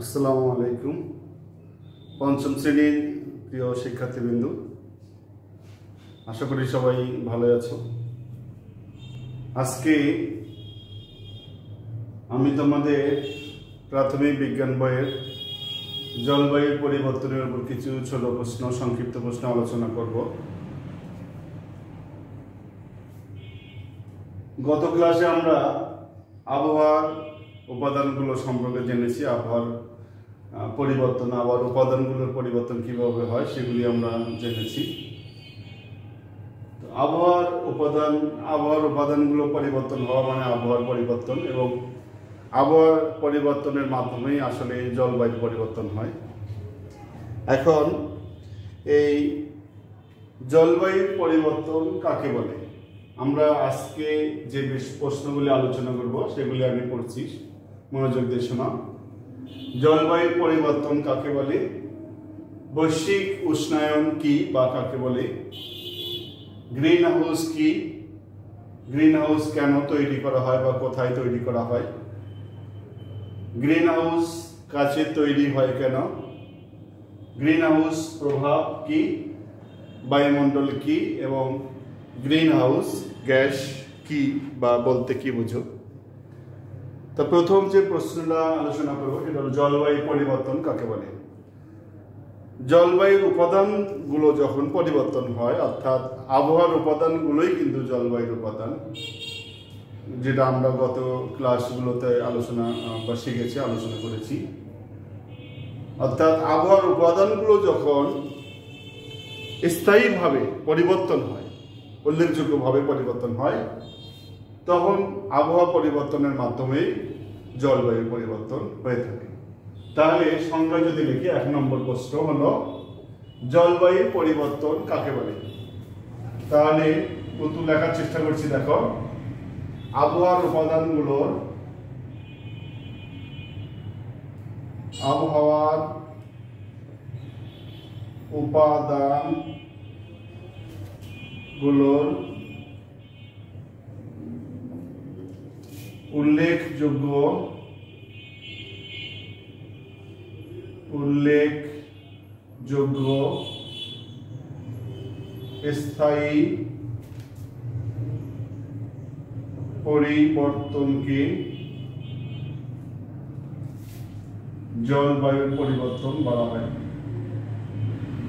আসসালামু আলাইকুম। পঞ্চম শ্রেণীর প্রিয় শিক্ষার্থীবৃন্দ, আশা করি সবাই ভালো আছো। আজকে আমি তোমাদের প্রাথমিক বিজ্ঞান বইয়ের জলবায়ু পরিবর্তনের উপর কিছু ছোট প্রশ্ন, সংক্ষিপ্ত প্রশ্ন আলোচনা করব। গত ক্লাসে আমরা আবহাওয়ার উপাদানগুলো সম্পর্কে জেনেছি। আবহাওয়ার পরিবর্তন, আবহাওয়ার উপাদানগুলোর পরিবর্তন কিভাবে হয় সেগুলি আমরা জেনেছি। আবহাওয়ার উপাদানগুলো পরিবর্তন হওয়া মানে আবহাওয়ার পরিবর্তন, এবং আবহাওয়ার পরিবর্তনের মাধ্যমেই আসলে জলবায়ু পরিবর্তন হয়। এখন এই জলবায়ুর পরিবর্তন কাকে বলে, আমরা আজকে যে প্রশ্নগুলি আলোচনা করব সেগুলি আমি পড়ছি, মনোযোগ দিয়ে শোনা। জলবায়ু পরিবর্তন কাকে বলে, বৈশ্বিক উষ্ণায়ন কি বা কাকে বলে, গ্রিন হাউস কি, গ্রিন হাউস কেন তৈরি করা হয় বা কোথায় তৈরি করা হয়, গ্রিন হাউস কাছে তৈরি হয় কেন, গ্রিন হাউস প্রভাব কি, বায়ুমণ্ডল কি, এবং গ্রিন হাউস গ্যাস কি বা বলতে কি বুঝো। তো প্রথম যে প্রশ্নটা আলোচনা করবো সেটা হলো জলবায়ু পরিবর্তন কাকে বলে। জলবায়ুর উপাদানগুলো যখন পরিবর্তন হয়, অর্থাৎ আবহাওয়ার উপাদানগুলোই কিন্তু জলবায়ুর উপাদান, যেটা আমরা গত ক্লাসগুলোতে আলোচনা বা শিখেছি, আলোচনা করেছি। অর্থাৎ আবহাওয়ার উপাদানগুলো যখন স্থায়ীভাবে পরিবর্তন হয়, উল্লেখযোগ্যভাবে পরিবর্তন হয়, তখন আবহাওয়া পরিবর্তনের মাধ্যমে জলবায়ু পরিবর্তন হয়ে থাকে। তাহলে সংজ্ঞা যদি লিখি, 1 নম্বর প্রশ্ন হলো জলবায়ু পরিবর্তন কাকে বলে। তাহলে পুতুল লেখার চেষ্টা করছি। দেখো, আবহাওয়ার উপাদানগুলোর উল্লেখযোগ্য স্থায়ী পরিবর্তনকে জলবায়ুর পরিবর্তন বলা হয়।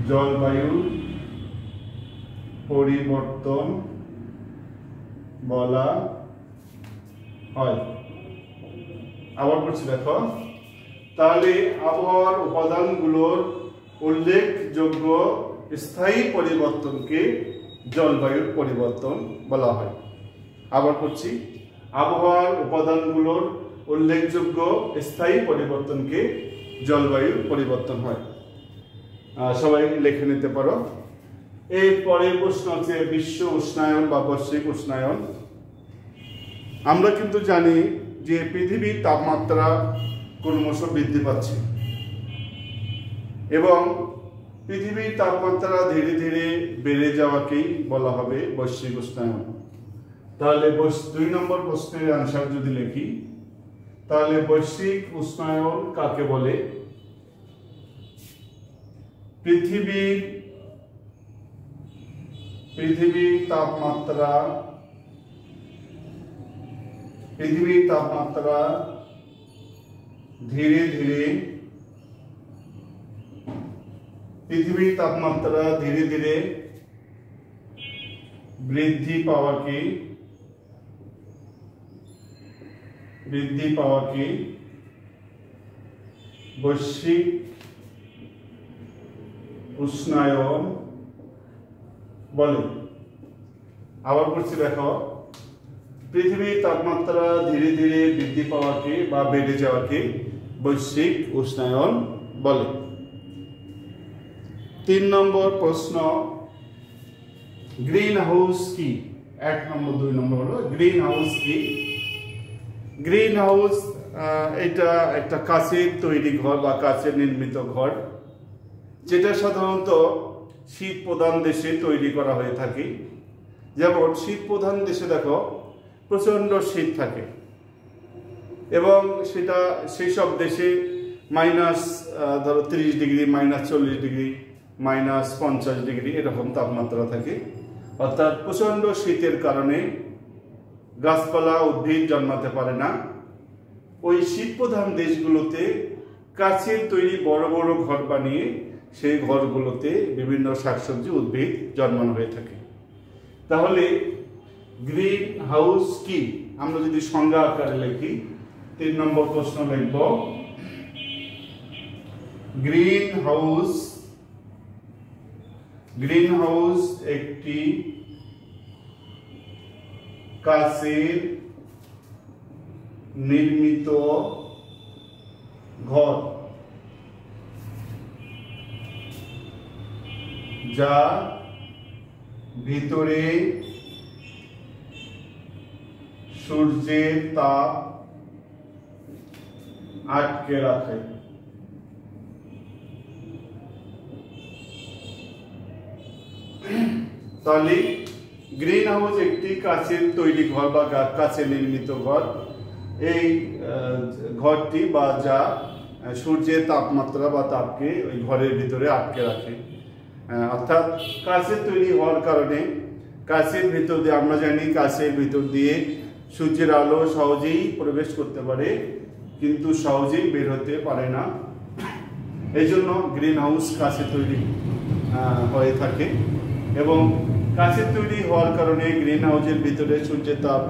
জলবায়ুর পরিবর্তন বলা হয়। আবার বলছি, দেখো, তাহলে আবহাওয়ার উপাদানগুলোর উল্লেখযোগ্য স্থায়ী পরিবর্তনকে জলবায়ুর পরিবর্তন বলা হয়। আবার বলছি, আবহাওয়ার উপাদানগুলোর উল্লেখযোগ্য স্থায়ী পরিবর্তনকে জলবায়ুর পরিবর্তন হয়। সবাই লিখে নিতে পারো। এর পরের প্রশ্ন হচ্ছে বিশ্ব উষ্ণায়ন বা বৈশ্বিক উষ্ণায়ন। আমরা কিন্তু জানি যে পৃথিবীর তাপমাত্রা ক্রমশ বৃদ্ধি পাচ্ছে, এবং পৃথিবীর তাপমাত্রা ধীরে ধীরে বেড়ে যাওয়াকেই বলা হবে বৈশ্বিক উষ্ণায়ন। তাহলে 2 নম্বর প্রশ্নের আনসার যদি লিখি, তাহলে বৈশ্বিক উষ্ণায়ন কাকে বলে, পৃথিবীর তাপমাত্রা ধীরে ধীরে বৃদ্ধি পাওয়াকে বৈশ্বিক উষ্ণায়ন বলে। আবার বলছি, দেখো, পৃথিবীর তাপমাত্রা ধীরে ধীরে বৃদ্ধি পাওয়াকে বা বেড়ে যাওয়াকে বৈশ্বিক উষ্ণায়ন বলে। 3 নম্বর প্রশ্ন, গ্রিন হাউস কি। 1 নম্বর 2 নম্বর হলো গ্রিন হাউস কি। গ্রিন হাউস এটা একটা কাচের তৈরি ঘর বা কাচের নির্মিত ঘর, যেটা সাধারণত শীত প্রধান দেশে তৈরি করা হয়ে থাকে। যেমন শীত প্রধান দেশে দেখো প্রচন্ড শীত থাকে, এবং সেটা সেই সব দেশে মাইনাস ধরো 30 degree, minus 40 degree, minus 50 degree এরকম তাপমাত্রা থাকে। অর্থাৎ প্রচণ্ড শীতের কারণে গাছপালা উদ্ভিদ জন্মাতে পারে না। ওই শীত প্রধান দেশগুলোতে কাচের তৈরি বড় বড় ঘর বানিয়ে সেই ঘরগুলোতে বিভিন্ন শাকসবজি উদ্ভিদ জন্মানো হয়ে থাকে। তাহলে গ্রিন হাউস কি, আমরা যদি সংজ্ঞা আকারে লিখি 3 নম্বর প্রশ্ন লিখব, গ্রিন হাউস একটি কাচের নির্মিত ঘর যা ভিতরে সূর্যের তাপ আটকে রাখে। তাহলে গ্রিন হাউস একটি কাচের তৈরি ঘর বা কাচের নির্মিত ঘর। এই ঘরটি বা যা সূর্যের তাপমাত্রা বা তাপকে ওই ঘরের ভিতরে আটকে রাখে। অর্থাৎ কাচের তৈরি হওয়ার কারণে কাচের ভিতর দিয়ে, আমরা জানি কাচের ভিতর দিয়ে সূর্যের আলো সহজেই প্রবেশ করতে পারে কিন্তু সহজেই বের হতে পারে না। এই জন্য গ্রিন হাউস কাচের তৈরি হয়ে থাকে এবং কাচের তৈরি হওয়ার কারণে গ্রিন হাউসের ভিতরে সূর্যের তাপ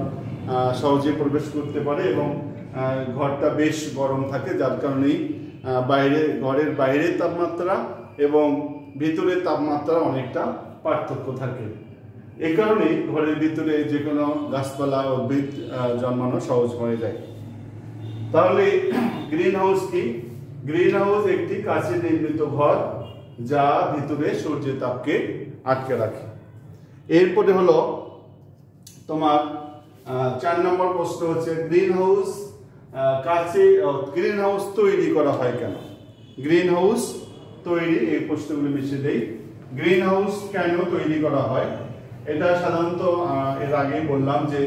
সহজে প্রবেশ করতে পারে এবং ঘরটা বেশ গরম থাকে, যার কারণেই ঘরের বাইরের তাপমাত্রা এবং ভিতরের তাপমাত্রা অনেকটা পার্থক্য থাকে। এই কারণে ঘরের ভিতরে যে কোনো গাছপালা উদ্ভিদ জন্মানো সহজ হয়ে যায়। তাহলে গ্রিন হাউস কি? গ্রিন হাউস একটি কাচের নির্মিত ঘর যা ভিতরে সূর্যের তাপকে আটকে রাখে। এরপরে হলো তোমার 4 নম্বর প্রশ্ন হচ্ছে গ্রিন হাউস তৈরি করা হয় কেন? গ্রিন হাউস তৈরি, এই প্রশ্নগুলো মিশিয়ে দেই। গ্রিন হাউস কেন তৈরি করা হয়? এটা সাধারণত এর আগেই বললাম যে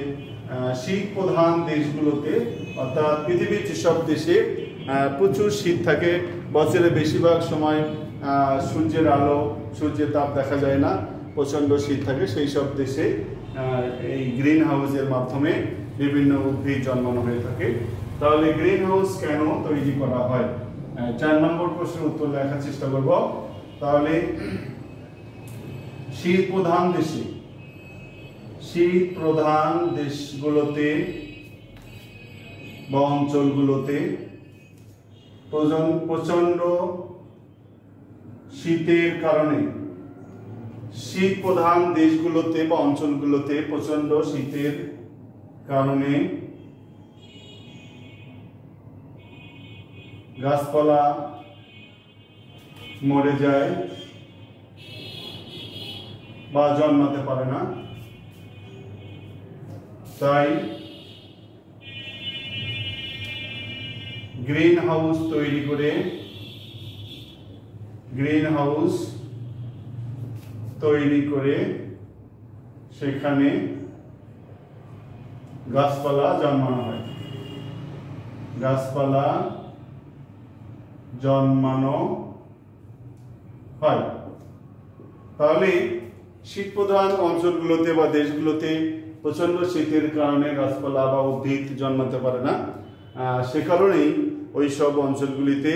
শীত প্রধান দেশগুলোতে, অর্থাৎ পৃথিবীর যেসব দেশে প্রচুর শীত থাকে, বছরের বেশিরভাগ সময় সূর্যের আলো সূর্যের তাপ দেখা যায় না, প্রচণ্ড শীত থাকে, সেই সব দেশে এই গ্রিন হাউসের মাধ্যমে বিভিন্ন উদ্ভিদ জন্মানো হয়ে থাকে। তাহলে গ্রিন হাউস কেন তৈরি করা হয়? 4 নম্বর প্রশ্নের উত্তর লেখার চেষ্টা করব। তাহলে শীত প্রধান দেশগুলোতে বা অঞ্চলগুলোতে প্রচণ্ড শীতের কারণে, শীত প্রধান দেশগুলোতে বা অঞ্চলগুলোতে প্রচণ্ড শীতের কারণে গাছপালা মরে যায় বা জন্মাতে পারে না। তাই গ্রিন হাউস তৈরি করে সেখানে গাছপালা জন্মানো হয়। তাহলে শীত প্রধান অঞ্চলগুলোতে বা দেশগুলোতে প্রচন্ড শীতের কারণে গাছপালা বা উদ্ভিদ জন্মাতে পারে না, সে কারণেই ওই সব অঞ্চলগুলিতে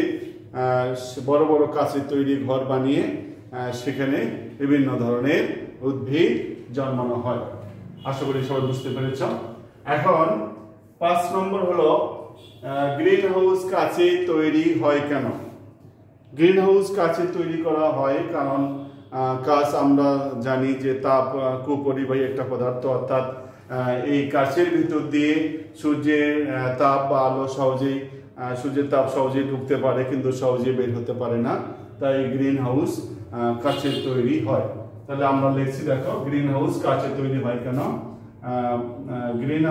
বড় বড় কাচের তৈরি ঘর বানিয়ে সেখানে বিভিন্ন ধরনের উদ্ভিদ জন্মানো হয়। আশা করি সবাই বুঝতে পেরেছ। এখন 5 নম্বর হলো গ্রিন হাউস কাচে তৈরি হয় কেন? গ্রিন হাউস কাচে তৈরি করা হয় কারণ কাচ আমরা জানি যে তাপ কুপরিবাহী একটা পদার্থ, অর্থাৎ এই কাচের ভিতর দিয়ে সূর্যের তাপ বা আলো সূর্যের তাপ সহজেই ঢুকতে পারে কিন্তু সহজেই বের হতে পারে না, তাই গ্রিন হাউস কাচের তৈরি হয়। তাহলে আমরা লিখছি, দেখো গ্রিন হাউস কাচে তৈরি হয় কেন? গ্রিন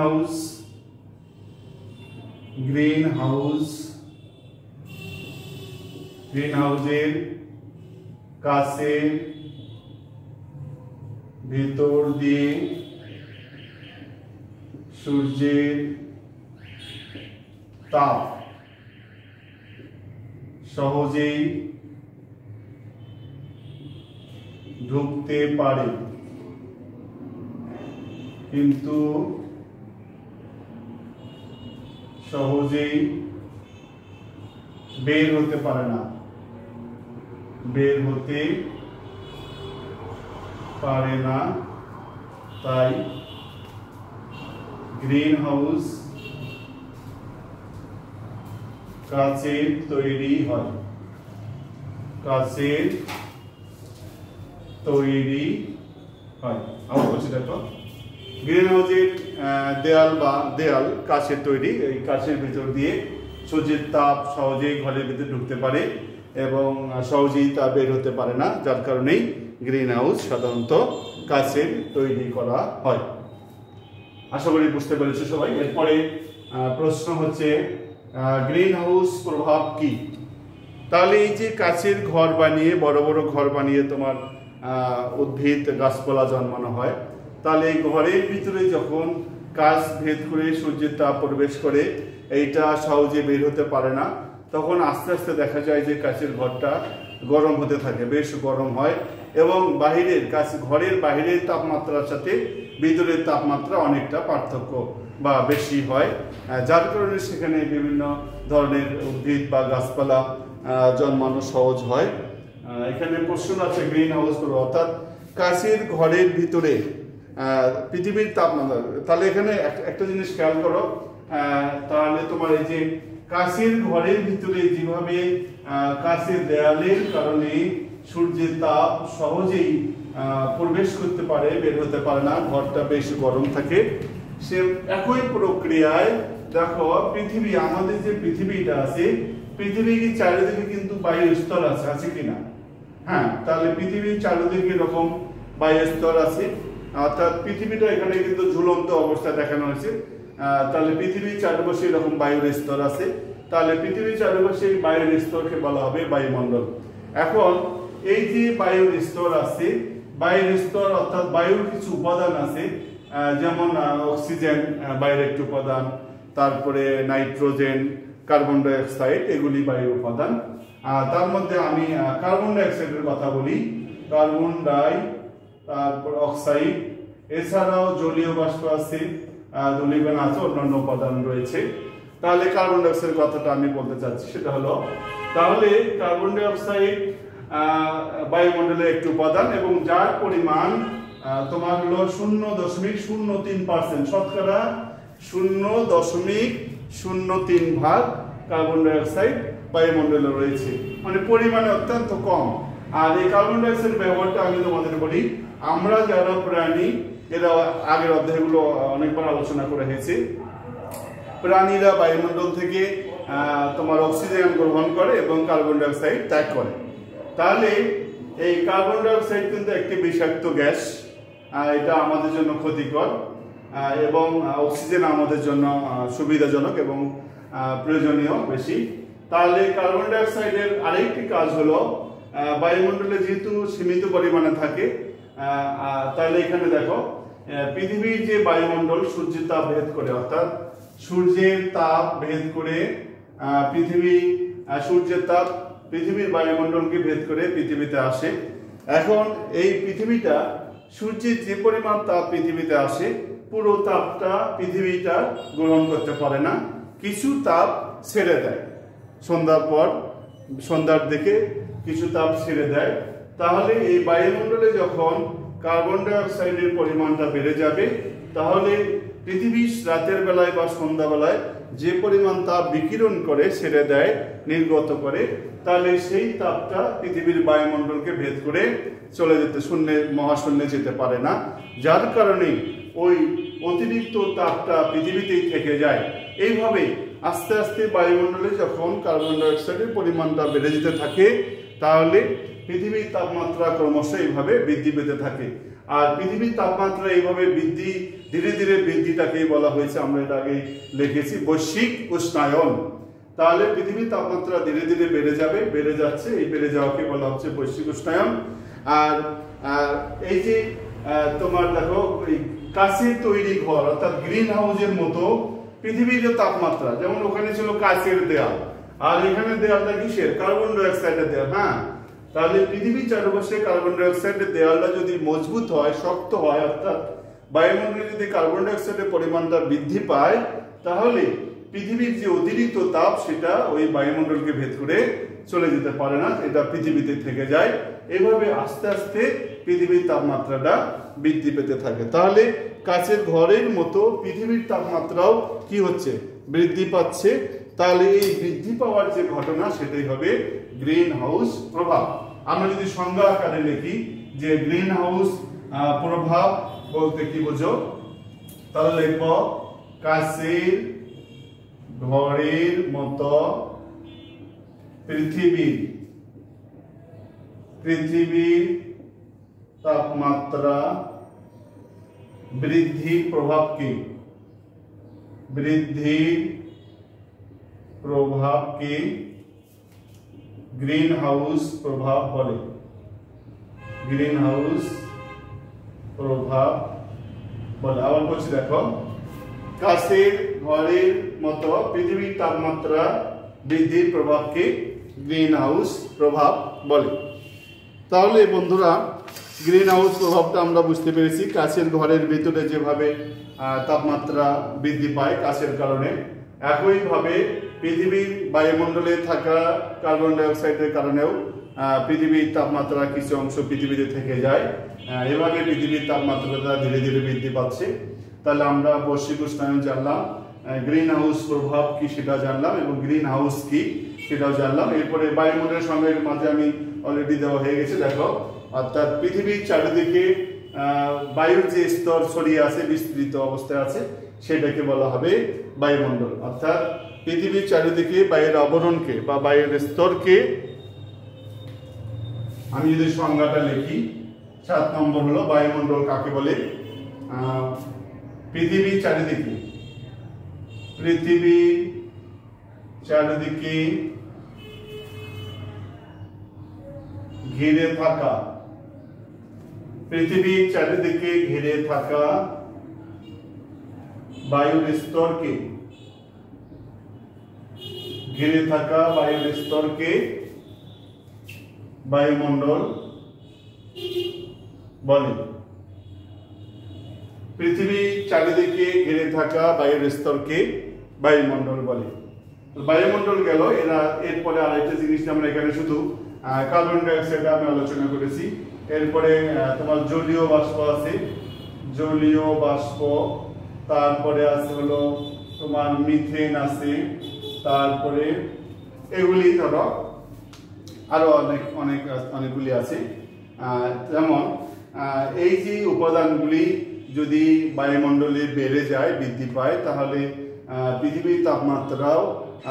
হাউসের কাচের ভিতর দিয়ে সূর্যের তাপ সহজেই ঢুকতে পারে কিন্তু সহজেই বের হতে পারে না, বের হতে পারে না, তাই গ্রিন হাউস কাচের তৈরি হয়, কাচের তৈরি হয়। আবার বলছি দেখো, গ্রিন হাউসের দেয়াল কাচের তৈরি, এই কাচের ভিতর দিয়ে সূর্যের তাপ সহজেই ঘরের ভিতরে ঢুকতে পারে এবং সহজেই তা বের হতে পারে না, যার কারণেই গ্রিন হাউস সাধারণত কাচের তৈরি করা হয়। আশা করি বুঝতে পেরেছো সবাই। এরপরে প্রশ্ন হচ্ছে গ্রিন হাউস প্রভাব কি? তাহলে এই যে কাচের ঘর বানিয়ে, বড় বড় ঘর বানিয়ে তোমার উদ্ভিদ গাছপালা জন্মানো হয়, তাহলে এই ঘরের ভিতরে যখন কাচ ভেদ করে সূর্যের তাপ প্রবেশ করে, এইটা সহজে বের হতে পারে না, তখন আস্তে আস্তে দেখা যায় যে কাচের ঘরটা গরম হতে থাকে, বেশ গরম হয় এবং ঘরের বাহিরের তাপমাত্রার সাথে ভিতরের তাপমাত্রা অনেকটা পার্থক্য বা বেশি হয়, যার কারণে সেখানে বিভিন্ন ধরনের উদ্ভিদ বা গাছপালা জন্মানো সহজ হয়। এখানে প্রশ্ন আছে গ্রিন হাউস অর্থাৎ কাচের ঘরের ভিতরে পৃথিবীর তাপমাত্রা। তাহলে এখানে একটা জিনিস খেয়াল করো, তাহলে তোমার এই যে কাচের ঘরের ভিতরে যেভাবে কাচের দেয়ালের কারণে সূর্যের তাপ সহজেই প্রবেশ করতে পারে, বের হতে পারে না, ঘরটা বেশ গরম থাকে, সে একই প্রক্রিয়ায় দেখো পৃথিবী, আমাদের যে পৃথিবীটা আছে, পৃথিবীর চারিদিকে কিন্তু বায়ু স্তর আছে কিনা? হ্যাঁ, তাহলে পৃথিবীর চারিদিকে এরকম বায়ু স্তর আছে, অর্থাৎ পৃথিবীটা এখানে কিন্তু ঝুলন্ত অবস্থা দেখানো হয়েছে। তাহলে পৃথিবীর চারপাশে এরকম বায়ুর স্তর আছে, তাহলে পৃথিবীর চারপাশে বায়ুর স্তরকে বলা হবে বায়ুমণ্ডল। এখন এই যে বায়ুর স্তর আছে, বায়ুর স্তর অর্থাৎ বায়ুর কিছু উপাদান আছে, যেমন অক্সিজেন বায়ুর একটি উপাদান, তারপরে নাইট্রোজেন, কার্বন ডাই অক্সাইড, এগুলি বায়ুর উপাদান। তার মধ্যে আমি কার্বন ডাই অক্সাইডের কথা বলি, কার্বন ডাই, তারপর অক্সাইড, এছাড়াও জলীয় বাষ্প আছে, ধূলিকণা আছে, অন্যান্য উপাদান রয়েছে। তাহলে কার্বন ডাই অক্সাইডের কথাটা আমি বলতে চাচ্ছি, সেটা হলো তাহলে কার্বন ডাই অক্সাইড বায়ুমণ্ডলের একটি উপাদান এবং যার পরিমাণ তোমার হলো 0.03%, শতকরা 0.03 ভাগ কার্বন ডাই অক্সাইড বায়ুমণ্ডলে রয়েছে, মানে পরিমাণে অত্যন্ত কম। আর এই কার্বন ডাই অক্সাইড ব্যবহারটা আমি তোমাদের বলি, আমরা যারা প্রাণী, এরা আগের অধ্যায়গুলো অনেকবার আলোচনা করে হয়েছে, প্রাণীরা বায়ুমণ্ডল থেকে তোমার অক্সিজেন গ্রহণ করে এবং কার্বন ডাই অক্সাইড ত্যাগ করে। তাহলে এই কার্বন ডাই অক্সাইড কিন্তু একটি বিষাক্ত গ্যাস, এটা আমাদের জন্য ক্ষতিকর এবং অক্সিজেন আমাদের জন্য সুবিধাজনক এবং প্রয়োজনীয় বেশি। তাহলে কার্বন ডাই অক্সাইডের আরেকটি কাজ হলো বায়ুমণ্ডলে যেহেতু সীমিত পরিমাণে থাকে, তাহলে এখানে দেখো পৃথিবীর যে বায়ুমণ্ডল সূর্যের তাপ ভেদ করে, অর্থাৎ সূর্যের তাপ ভেদ করে সূর্যের তাপ পৃথিবীর বায়ুমণ্ডলকে ভেদ করে পৃথিবীতে আসে। এখন এই পৃথিবীটা সূর্যের যে পরিমাণ তাপ পৃথিবীতে আসে, পুরো তাপটা পৃথিবীটা গ্রহণ করতে পারে না, কিছু তাপ ছেড়ে দেয়, সন্ধ্যার দিকে কিছু তাপ ছেড়ে দেয়। তাহলে এই বায়ুমণ্ডলে যখন কার্বন ডাই অক্সাইডের পরিমাণটা বেড়ে যাবে, তাহলে পৃথিবী রাতের বেলায় বা সন্ধ্যাবেলায় যে পরিমাণ তাপ বিকিরণ করে, ছেড়ে দেয়, নির্গত করে, তাহলে সেই তাপটা পৃথিবীর বায়ুমণ্ডলকে ভেদ করে চলে যেতে মহাশূন্যে যেতে পারে না, যার কারণে ওই অতিরিক্ত তাপটা পৃথিবীতেই থেকে যায়। এইভাবে আস্তে আস্তে বায়ুমণ্ডলে যখন কার্বন ডাই অক্সাইডের পরিমাণটা বেড়ে যেতে থাকে, তাহলে পৃথিবীর তাপমাত্রা ক্রমশ এইভাবে বৃদ্ধি পেতে থাকে। আর পৃথিবীর তাপমাত্রা এইভাবে ধীরে ধীরে বৃদ্ধিটাকে বলা হয়েছে, আমরা এর আগে লিখেছি, বৈশ্বিক উষ্ণায়ন। তাহলে পৃথিবীর তাপমাত্রা ধীরে ধীরে বেড়ে যাচ্ছে, এই বেড়ে যাওয়াকে বলা হচ্ছে বৈশ্বিক উষ্ণায়ন। আর এই যে তোমার দেখো কাচের তৈরি ঘর অর্থাৎ গ্রিন হাউসের মতো পৃথিবীর তাপমাত্রা, যেমন ওখানে ছিল কাচের দেয়াল, আর এখানে দেয়ালটা কিসের? কার্বন ডাই অক্সাইডের দেয়াল। হ্যাঁ, তাহলে পৃথিবীর চারপাশে কার্বন ডাই অক্সাইডের দেয়ালটা যদি মজবুত হয়, শক্ত হয়, অর্থাৎ বায়ুমণ্ডলে যদি কার্বন ডাই অক্সাইডের পরিমাণটা বৃদ্ধি পায়, তাহলে পৃথিবীর যে অতিরিক্ত তাপ সেটা ওই বায়ুমণ্ডলকে ভেদ করে চলে যেতে পারে না, এটা পৃথিবীতে থেকে যায়। এভাবে আস্তে আস্তে পৃথিবীর তাপমাত্রাটা বৃদ্ধি পেতে থাকে। তাহলে কাচের ঘরের মতো পৃথিবীর তাপমাত্রাও কি হচ্ছে? বৃদ্ধি পাচ্ছে। তাহলে এই বৃদ্ধি পাওয়ার যে ঘটনা সেটাই হবে গ্রিন হাউস প্রভাব। আমরা যদি সংজ্ঞা আকারে লিখি যে গ্রিন হাউস প্রভাব বলতে কি বোঝো, তাহলে লিখব কাচের ঘরের মতো পৃথিবীর তাপমাত্রা বৃদ্ধির প্রভাবকে গ্রিন হাউস প্রভাব বলে। গ্রিন হাউস প্রভাব বলে। আবার বলছি, দেখো, কাচের ঘরের মতো পৃথিবীর তাপমাত্রা বৃদ্ধির প্রভাবকে গ্রিন হাউস প্রভাব বলে। তাহলে বন্ধুরা, গ্রিন হাউস প্রভাবটা আমরা বুঝতে পেরেছি। কাচের ঘরের ভিতরে যেভাবে তাপমাত্রা বৃদ্ধি পায় কাচের কারণে, একইভাবে পৃথিবীর বায়ুমণ্ডলে থাকা কার্বন ডাই অক্সাইডের কারণেও পৃথিবীর তাপমাত্রা কিছু অংশ পৃথিবীতে থেকে যায়। এভাবে পৃথিবীর তাপমাত্রাটা ধীরে ধীরে বৃদ্ধি পাচ্ছে। তাহলে আমরা বৈশ্বিক উষ্ণায়ন জানলাম, গ্রিন হাউস প্রভাব কি সেটা জানলাম, এবং গ্রিন হাউস কি সেটাও জানলাম। এরপরে বায়ুমণ্ডলের সঙ্গে মাঝে আমি অলরেডি দেওয়া হয়ে গেছে, দেখো, অর্থাৎ পৃথিবীর চারিদিকে বায়ুর যে স্তর ছড়িয়ে আছে, বিস্তৃত অবস্থায় আছে, সেটাকে বলা হবে বায়ুমণ্ডল। অর্থাৎ পৃথিবীর চারিদিকে বায়ুর আবরণকে বা বায়ুর স্তরকে আমি যদি সংজ্ঞাটা লিখি, 7 নম্বর হলো বায়ুমণ্ডল কাকে বলে? পৃথিবীর চারিদিকে ঘিরে থাকা, পৃথিবীর চারিদিকে ঘিরে থাকা বায়ুর স্তরকে বায়ুমণ্ডল বলে। পৃথিবীর চারিদিকে ঘিরে থাকা বায়ুর স্তরকে বায়ুমণ্ডল বলে। বায়ুমণ্ডল গেল। এরপরে আরেকটা জিনিস আমরা এখানে শুধু কার্বন ডাই অক্সাইড আমি আলোচনা করেছি। এরপরে তোমার জলীয় বাষ্প আছে, জলীয় বাষ্প, তারপরে আছে হলো তোমার মিথেন আছে, তারপরে এগুলি ধরো আরো অনেকগুলি আছে। যেমন এই যে উপাদানগুলি যদি বায়ুমণ্ডলে বেড়ে যায়, বৃদ্ধি পায়, তাহলে পৃথিবীর তাপমাত্রাও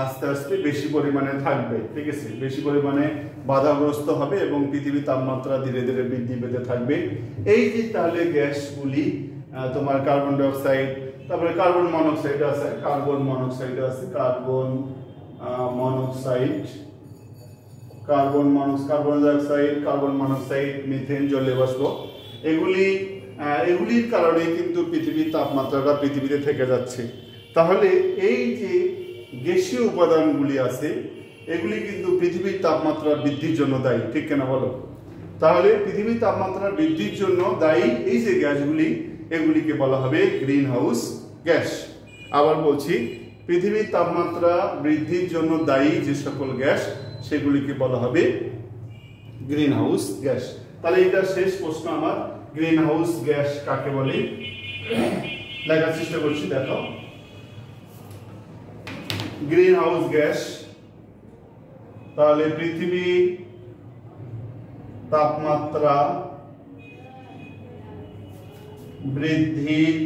আস্তে আস্তে বেশি পরিমাণে থাকবে। ঠিক আছে, বেশি পরিমাণে বাধাগ্রস্ত হবে এবং পৃথিবীর তাপমাত্রা ধীরে ধীরে বৃদ্ধি পেতে থাকবে। এই যে তাহলে গ্যাসগুলি তোমার কার্বন ডাই অক্সাইড, তারপরে কার্বন মনোক্সাইড আছে, carbon die oxide, carbon monoxide, methane, জলীয় বাষ্প, এগুলির কারণে কিন্তু পৃথিবীর তাপমাত্রাটা পৃথিবীতে থেকে যাচ্ছে। তাহলে এই যে গ্যাসীয় উপাদানগুলি আছে, এগুলি কিন্তু পৃথিবীর তাপমাত্রা বৃদ্ধির জন্য দায়ী। ঠিক কেনা বলো? তাহলে পৃথিবীর তাপমাত্রা বৃদ্ধির জন্য দায়ী এই যে গ্যাসগুলি, এগুলিকে বলা হবে গ্রিন হাউস গ্যাস। আবার বলছি, পৃথিবীর তাপমাত্রা বৃদ্ধির জন্য দায়ী যে সকল গ্যাস, সেগুলিকে বলা হবে গ্রিন হাউস গ্যাস। তাহলে এটা শেষ প্রশ্ন আমার, গ্রিন হাউস গ্যাস কাকে বলে? লেখার চেষ্টা করছি, দেখো, গ্রিন হাউস গ্যাস তাহলে পৃথিবীর তাপমাত্রা বৃদ্ধির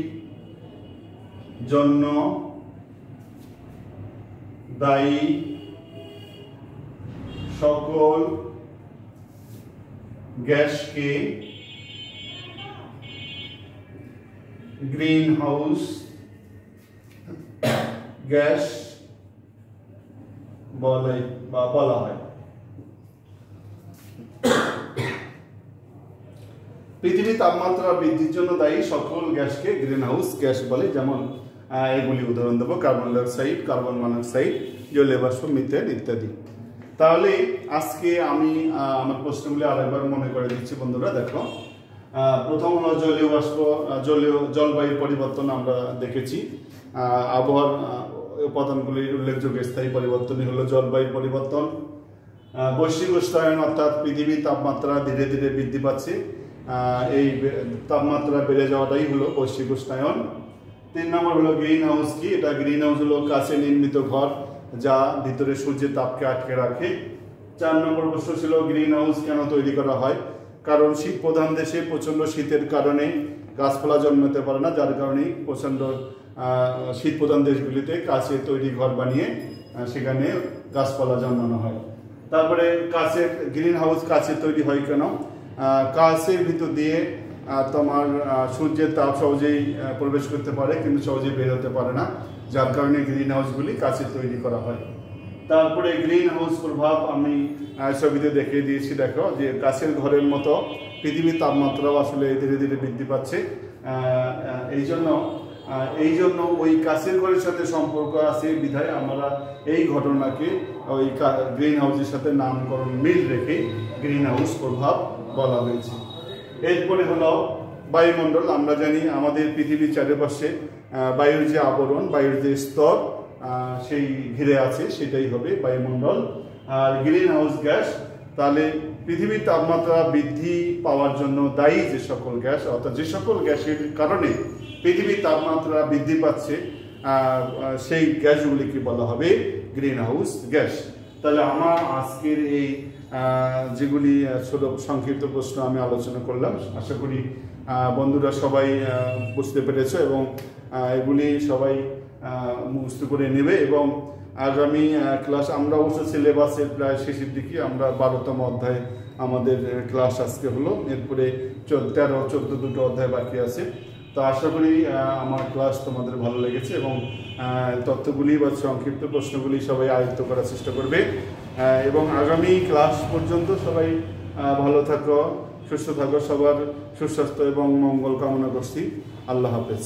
জন্য দায়ী সকল গ্যাসকে গ্রিন হাউস গ্যাস বলে বা বলা হয়। পৃথিবীর তাপমাত্রা বৃদ্ধির জন্য দায়ী সকল গ্যাসকে গ্রিন হাউস গ্যাস বলে। যেমন এগুলি উদাহরণ দেবো: carbon die oxide, carbon monoxide, জলীয় বাষ্প, মিথেন ইত্যাদি। তাহলে আজকে আমি আমার প্রশ্নগুলি আরেকবার মনে করে দিচ্ছি বন্ধুরা। দেখো, প্রথম হলো জলীয় বাষ্প, জলবায়ু পরিবর্তন আমরা দেখেছি। আবহাওয়ার উপাদানগুলির উল্লেখযোগ্য স্থায়ী পরিবর্তনই হলো জলবায়ু পরিবর্তন। বৈশ্বিক উষ্ণায়ন অর্থাৎ পৃথিবীর তাপমাত্রা ধীরে ধীরে বৃদ্ধি পাচ্ছে, এই তাপমাত্রা বেড়ে যাওয়াটাই হলো বৈশ্বিক উষ্ণায়ন। 3 নম্বর হলো গ্রিন হাউস। কি এটা? গ্রিন হাউস হলো কাছে নির্মিত ঘর যা ভিতরে সূর্যের তাপকে আটকে রাখে। 4 নম্বর প্রশ্ন ছিল গ্রিন হাউস কেন তৈরি করা হয়? কারণ শীত প্রধান দেশে প্রচণ্ড শীতের কারণে গাছপালা জন্মাতে পারে না, যার কারণে প্রচণ্ড শীত প্রধান দেশগুলিতে কাচের তৈরি ঘর বানিয়ে সেখানে গাছপালা জন্মানো হয়। তারপরে কাচের গ্রিন হাউস কাচের তৈরি হয় কেন? কাচের ভিতর দিয়ে তোমার সূর্যের তাপ সহজেই প্রবেশ করতে পারে কিন্তু সহজেই বের হতে পারে না, যার কারণে গ্রিন হাউসগুলি কাচের তৈরি করা হয়। তারপরে গ্রিন হাউস প্রভাব আমি ছবিতে দেখিয়ে দিয়েছি। দেখো যে কাচের ঘরের মতো পৃথিবীর তাপমাত্রাও আসলে ধীরে ধীরে বৃদ্ধি পাচ্ছে। এই জন্য ওই কাচের ঘরের সাথে সম্পর্ক আছে বিধায় আমরা এই ঘটনাকে ওই গ্রিন হাউসের সাথে নামকরণ মিল রেখে গ্রিন হাউস প্রভাব বলা হয়েছে। এরপরে হলো বায়ুমণ্ডল। আমরা জানি আমাদের পৃথিবীর চারিপাশে বায়ুর যে আবরণ, বায়ুর যে স্তর সেই ঘিরে আছে, সেটাই হবে বায়ুমণ্ডল। আর গ্রিন হাউস গ্যাস, তাহলে পৃথিবীর তাপমাত্রা বৃদ্ধি পাওয়ার জন্য দায়ী যে সকল গ্যাস, অর্থাৎ যে সকল গ্যাসের কারণে পৃথিবীর তাপমাত্রা বৃদ্ধি পাচ্ছে সেই গ্যাসগুলিকে বলা হবে গ্রিন হাউস গ্যাস। তাহলে আমার আজকের এই যেগুলি ছোট সংক্ষিপ্ত প্রশ্ন আমি আলোচনা করলাম, আশা করি বন্ধুরা সবাই বুঝতে পেরেছে এবং এগুলি সবাই মুখস্থ করে নেবে। এবং আগামী ক্লাস আমরা অবশ্য সিলেবাসের প্রায় শেষের দিকে, আমরা 12তম অধ্যায় আমাদের ক্লাস আজকে হলো, এরপরে 13, 14 দুটো অধ্যায় বাকি আছে। তো আশা করি আমার ক্লাস তোমাদের ভালো লেগেছে এবং তথ্যগুলি বা সংক্ষিপ্ত প্রশ্নগুলি সবাই আয়ত্ত করার চেষ্টা করবে। এবং আগামী ক্লাস পর্যন্ত সবাই ভালো থাকো, সুস্থ থাকো, সবার সুস্বাস্থ্য এবং মঙ্গল কামনা করছি। আল্লাহ হাফেজ।